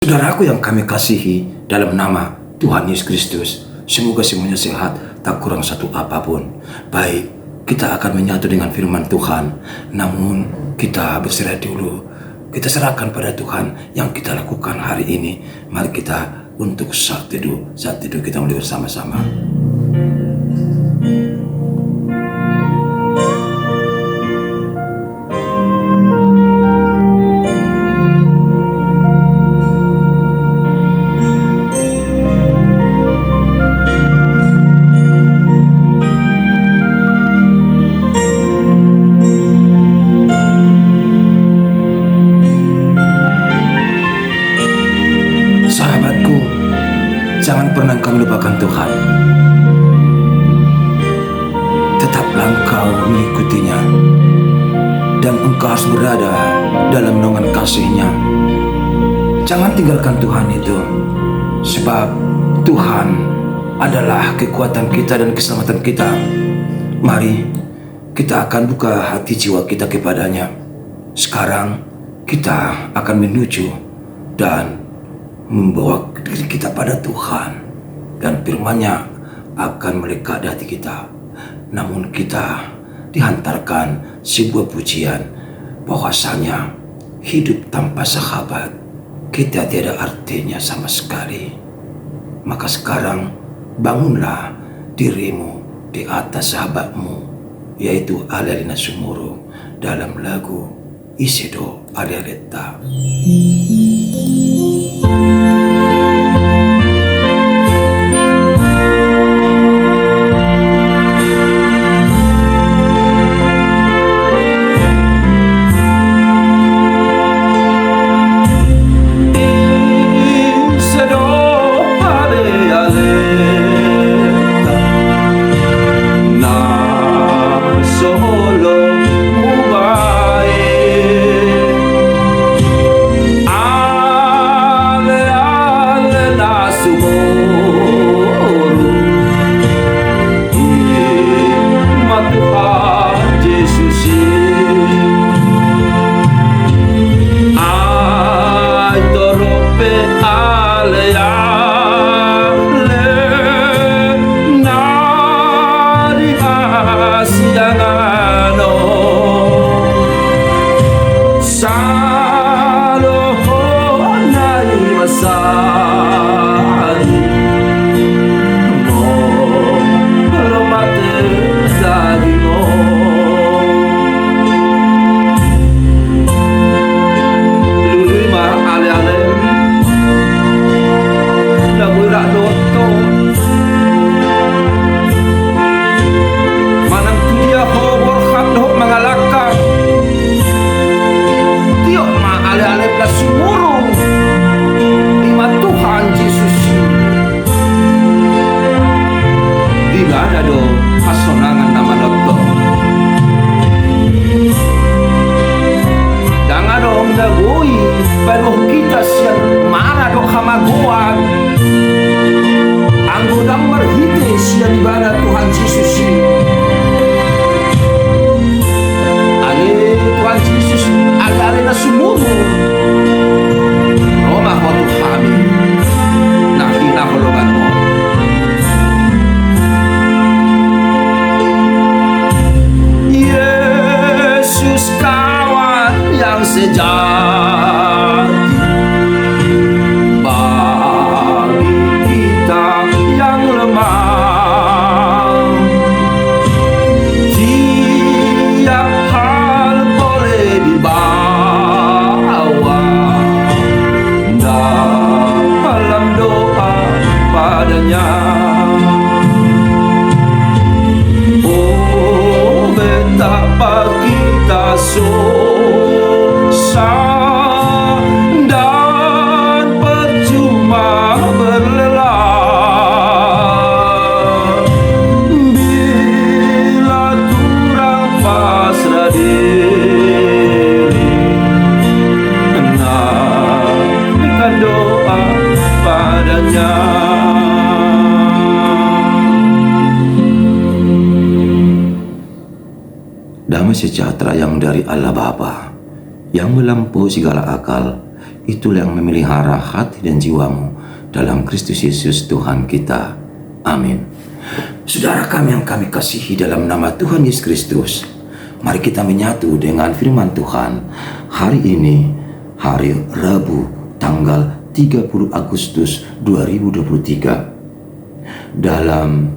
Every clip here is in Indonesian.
Saudaraku yang kami kasihi, dalam nama Tuhan Yesus Kristus, semoga semuanya sehat, tak kurang satu apapun. Baik, kita akan menyatu dengan firman Tuhan, namun kita berserah dulu. Kita serahkan pada Tuhan yang kita lakukan hari ini. Mari kita untuk saat teduh kita mulai bersama-sama. Sahabatku, jangan pernah kau lupakan Tuhan. Tetaplah engkau mengikutinya, dan engkau harus berada dalam naungan kasih-Nya. Jangan tinggalkan Tuhan itu, sebab Tuhan adalah kekuatan kita dan keselamatan kita. Mari kita akan buka hati jiwa kita kepadanya. Sekarang kita akan menuju dan membawa diri kita pada Tuhan, dan firman-Nya akan melekat di hati kita. Namun kita dihantarkan sebuah pujian bahwasanya hidup tanpa sahabat kita tiada artinya sama sekali. Maka sekarang bangunlah dirimu di atas sahabatmu, yaitu Alialina Sumuru, dalam lagu Isedo Alialeta. Damai sejahtera yang dari Allah Bapa, yang melampaui segala akal, itulah yang memelihara hati dan jiwamu dalam Kristus Yesus Tuhan kita. Amin. Saudara kami yang kami kasihi dalam nama Tuhan Yesus Kristus, mari kita menyatu dengan firman Tuhan hari ini, hari Rabu tanggal 30 Agustus 2023, dalam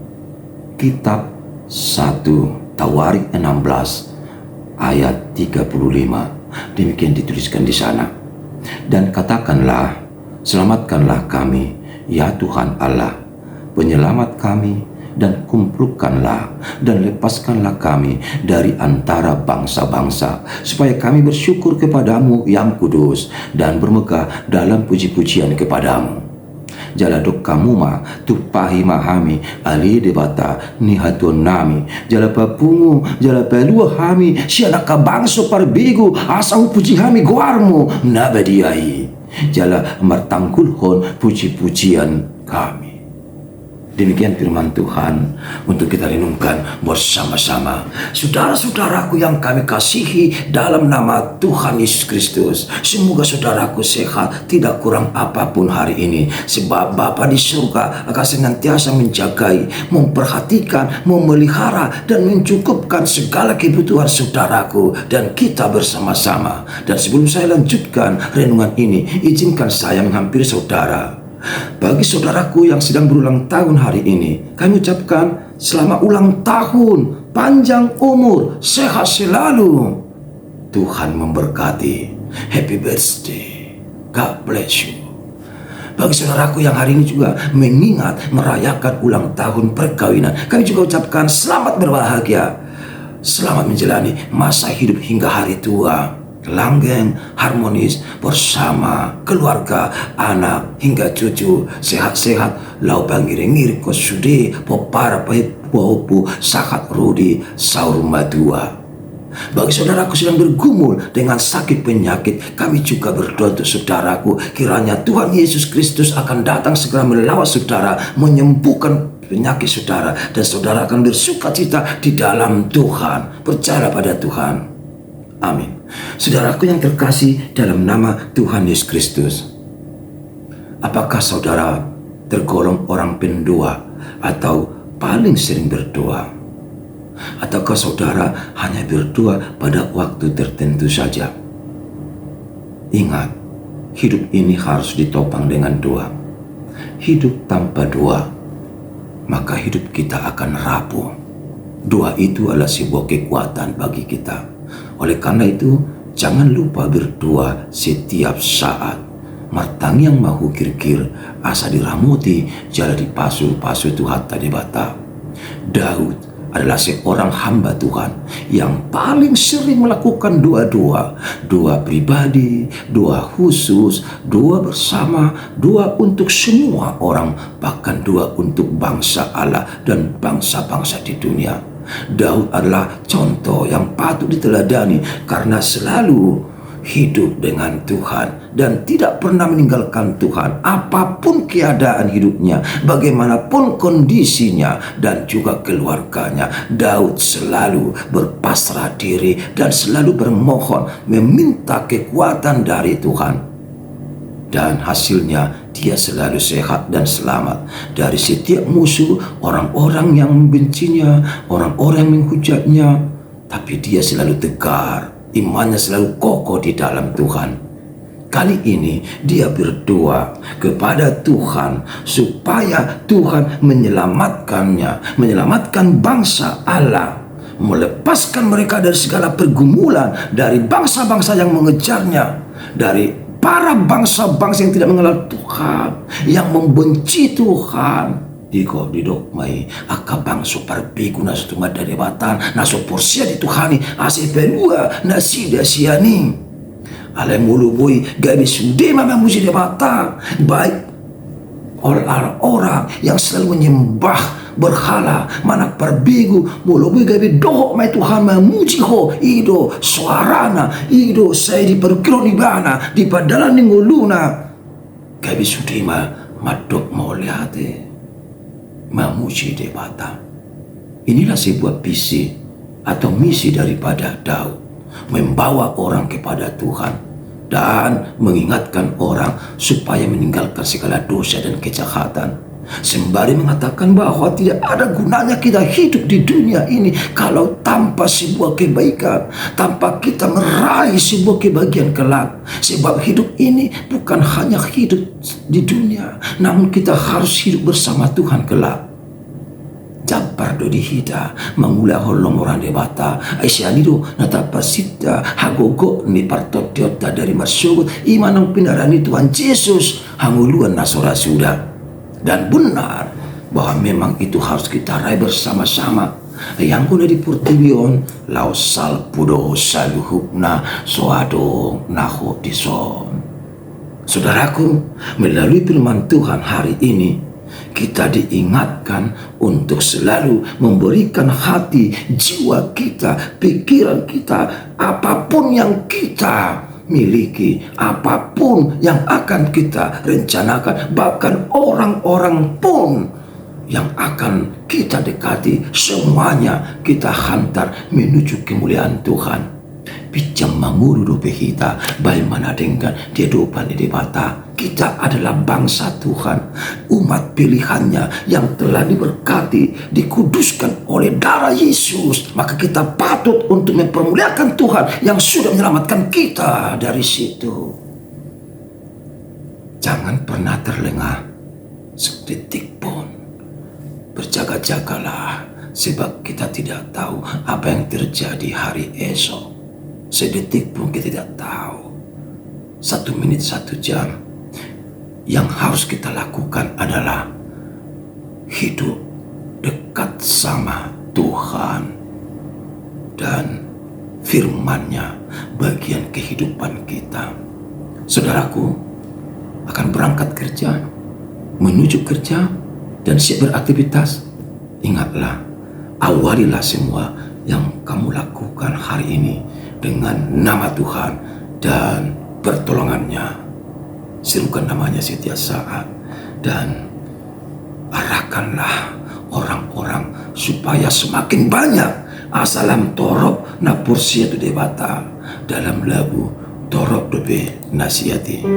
kitab 1 Tawarik 16 ayat 35. Demikian dituliskan di sana. Dan katakanlah, selamatkanlah kami, ya Tuhan Allah, penyelamat kami, dan kumpulkanlah dan lepaskanlah kami dari antara bangsa-bangsa, supaya kami bersyukur kepadamu yang kudus dan bermegah dalam puji-pujian kepadamu. Jala dokamuma tupahi mahami ali debata nihatun nami jala papungu jala pelua hami sianaka bangso parbigu asau puji hami guarmu nabadiai jala martangkulhon puji-pujian kami. Demikian firman Tuhan untuk kita renungkan bersama-sama. Saudara-saudaraku yang kami kasihi dalam nama Tuhan Yesus Kristus, semoga saudaraku sehat, tidak kurang apapun hari ini, sebab Bapa di surga akan senantiasa menjagai, memperhatikan, memelihara, dan mencukupkan segala kebutuhan saudaraku dan kita bersama-sama. Dan sebelum saya lanjutkan renungan ini, izinkan saya menghampiri saudara. Bagi saudaraku yang sedang berulang tahun hari ini, kami ucapkan selamat ulang tahun, panjang umur, sehat selalu. Tuhan memberkati. Happy birthday. God bless you. Bagi saudaraku yang hari ini juga mengingat merayakan ulang tahun perkawinan, kami juga ucapkan selamat berbahagia. Selamat menjalani masa hidup hingga hari tua, langgeng, harmonis bersama keluarga, anak hingga cucu, sehat-sehat, lau panggiri-ngiri kosude, popara pahipu, sakat rudi, saur madua. Bagi saudaraku sedang bergumul dengan sakit penyakit, kami juga berdoa untuk saudaraku, kiranya Tuhan Yesus Kristus akan datang segera melawat saudara, menyembuhkan penyakit saudara, dan saudara akan bersukacita di dalam Tuhan. Percaya pada Tuhan. Amin. Saudaraku yang terkasih dalam nama Tuhan Yesus Kristus, apakah saudara tergolong orang pendoa atau paling sering berdoa? Ataukah saudara hanya berdoa pada waktu tertentu saja? Ingat, hidup ini harus ditopang dengan doa. Hidup tanpa doa, maka hidup kita akan rapuh. Doa itu adalah sebuah kekuatan bagi kita. Oleh karena itu, jangan lupa berdoa setiap saat. Martang yang mahu kirkir, asa diramuti, jala dipasu-pasu Tuhan tadi bata. Daud adalah seorang hamba Tuhan yang paling sering melakukan doa-doa. Doa pribadi, doa khusus, doa bersama, doa untuk semua orang, bahkan doa untuk bangsa Allah dan bangsa-bangsa di dunia. Daud adalah contoh yang patut diteladani karena selalu hidup dengan Tuhan dan tidak pernah meninggalkan Tuhan apapun keadaan hidupnya, bagaimanapun kondisinya dan juga keluarganya. Daud selalu berpasrah diri dan selalu bermohon, meminta kekuatan dari Tuhan. Dan hasilnya dia selalu sehat dan selamat dari setiap musuh, orang-orang yang membencinya, orang-orang yang menghujatnya. Tapi dia selalu tegar, imannya selalu kokoh di dalam Tuhan. Kali ini dia berdoa kepada Tuhan supaya Tuhan menyelamatkannya, menyelamatkan bangsa Allah, melepaskan mereka dari segala pergumulan, dari bangsa-bangsa yang mengejarnya, dari para bangsa-bangsa yang tidak mengenal Tuhan, yang membenci Tuhan. Didok mai akabangso parbigu naso tumada debatan naso porsia di Tuhani ase perua nasi dasiani ale mulu boy gabi sude mama musi debata. Baik orang-orang yang selalu menyembah berhala mana perbigu mulu boy gabi dohok mai Tuhan memuji ho ido suarana ido saya di perkironi bana di padalan ningguluna gabi sude madok mau lihat memuji debata. Inilah sebuah visi atau misi daripada Daud, membawa orang kepada Tuhan dan mengingatkan orang supaya meninggalkan segala dosa dan kejahatan. Sembari mengatakan bahwa tidak ada gunanya kita hidup di dunia ini kalau tanpa sebuah kebaikan, tanpa kita meraih sebuah kebahagiaan kelak. Sebab hidup ini bukan hanya hidup di dunia, namun kita harus hidup bersama Tuhan kelak. Jampar do dihida mangula holong orang debata aisyanido natapasita hagogo ni partotiota dari masyugut imanang pinarani Tuhan Yesus hanguluan nasora sudah. Dan benar bahwa memang itu harus kita raih bersama-sama. Yang kuna di purtibion lau salpudo saluhupna soado naho dison. Saudaraku, melalui firman Tuhan hari ini kita diingatkan untuk selalu memberikan hati, jiwa kita, pikiran kita, apapun yang kita miliki, apapun yang akan kita rencanakan, bahkan orang-orang pun yang akan kita dekati, semuanya kita hantar menuju kemuliaan Tuhan. Bijam manguru behita bagaimana dengan dia dopan di bata. Kita adalah bangsa Tuhan, umat pilihannya yang telah diberkati, dikuduskan oleh darah Yesus. Maka kita patut untuk mempermuliakan Tuhan yang sudah menyelamatkan kita dari situ. Jangan pernah terlengah sedetik pun. Berjaga-jagalah, sebab kita tidak tahu apa yang terjadi hari esok. Sedetik pun kita tidak tahu. 1 menit, 1 jam. Yang harus kita lakukan adalah hidup dekat sama Tuhan dan firman-Nya bagian kehidupan kita. Saudaraku akan berangkat kerja, menuju kerja dan siap beraktivitas. Ingatlah, awalilah semua yang kamu lakukan hari ini dengan nama Tuhan dan pertolongannya. Serukan namanya setiap saat dan arahkanlah orang-orang supaya semakin banyak asalam torop na porsia tu debata dalam lagu torop dobe nasiati.